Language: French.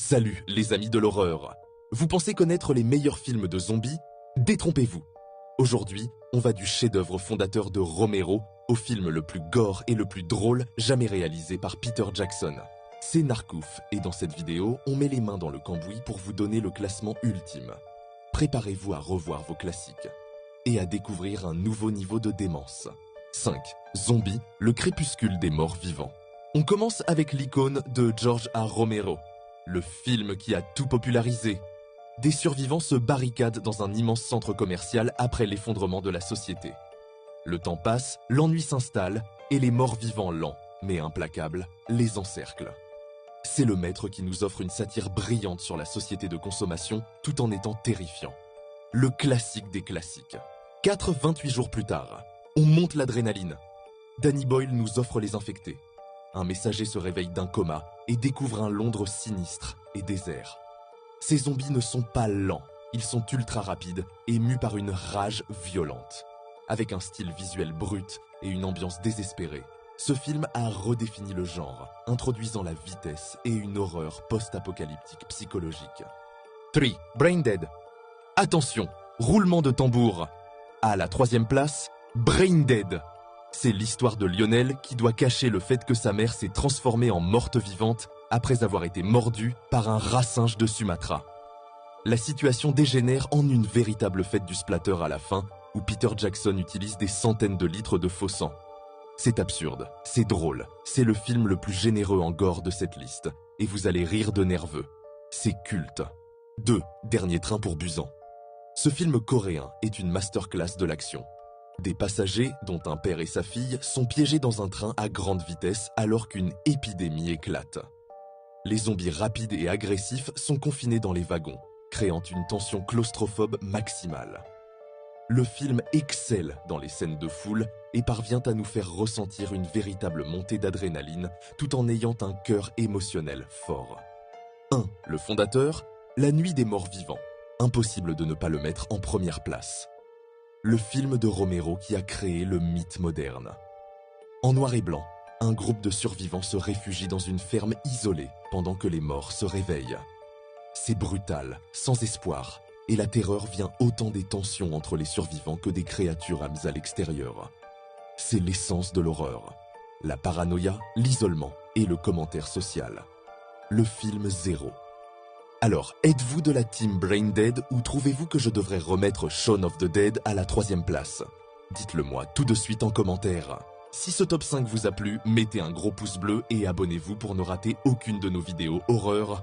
Salut les amis de l'horreur. Vous pensez connaître les meilleurs films de zombies? Détrompez-vous. Aujourd'hui, on va du chef-d'œuvre fondateur de Romero au film le plus gore et le plus drôle jamais réalisé par Peter Jackson. C'est Narcouf et dans cette vidéo, on met les mains dans le cambouis pour vous donner le classement ultime. Préparez-vous à revoir vos classiques et à découvrir un nouveau niveau de démence. 5. Zombie, le crépuscule des morts vivants. On commence avec l'icône de George A. Romero, le film qui a tout popularisé. Des survivants se barricadent dans un immense centre commercial après l'effondrement de la société. Le temps passe, l'ennui s'installe et les morts vivants lents, mais implacables, les encerclent. C'est le maître qui nous offre une satire brillante sur la société de consommation tout en étant terrifiant. Le classique des classiques. 28 jours plus tard, on monte l'adrénaline. Danny Boyle nous offre Les Infectés. Un messager se réveille d'un coma et découvre un Londres sinistre et désert. Ces zombies ne sont pas lents, ils sont ultra rapides et mus par une rage violente. Avec un style visuel brut et une ambiance désespérée, ce film a redéfini le genre, introduisant la vitesse et une horreur post-apocalyptique psychologique. 3. Brain Dead. Attention, roulement de tambour. À la 3e place, Brain Dead. C'est l'histoire de Lionel qui doit cacher le fait que sa mère s'est transformée en morte vivante après avoir été mordue par un rat singe de Sumatra. La situation dégénère en une véritable fête du splatter à la fin, où Peter Jackson utilise des centaines de litres de faux sang. C'est absurde, c'est drôle, c'est le film le plus généreux en gore de cette liste, et vous allez rire de nerveux. C'est culte. 2. Dernier train pour Busan. Ce film coréen est une masterclass de l'action. Des passagers, dont un père et sa fille, sont piégés dans un train à grande vitesse alors qu'une épidémie éclate. Les zombies rapides et agressifs sont confinés dans les wagons, créant une tension claustrophobe maximale. Le film excelle dans les scènes de foule et parvient à nous faire ressentir une véritable montée d'adrénaline tout en ayant un cœur émotionnel fort. 1. Le fondateur, La Nuit des Morts Vivants. Impossible de ne pas le mettre en première place. Le film de Romero qui a créé le mythe moderne. En noir et blanc, un groupe de survivants se réfugie dans une ferme isolée pendant que les morts se réveillent. C'est brutal, sans espoir, et la terreur vient autant des tensions entre les survivants que des créatures âmes à l'extérieur. C'est l'essence de l'horreur. La paranoïa, l'isolement et le commentaire social. Le film zéro. Alors, êtes-vous de la team Brain Dead ou trouvez-vous que je devrais remettre Shaun of the Dead à la 3e place? Dites-le moi tout de suite en commentaire. Si ce top 5 vous a plu, mettez un gros pouce bleu et abonnez-vous pour ne rater aucune de nos vidéos horreur.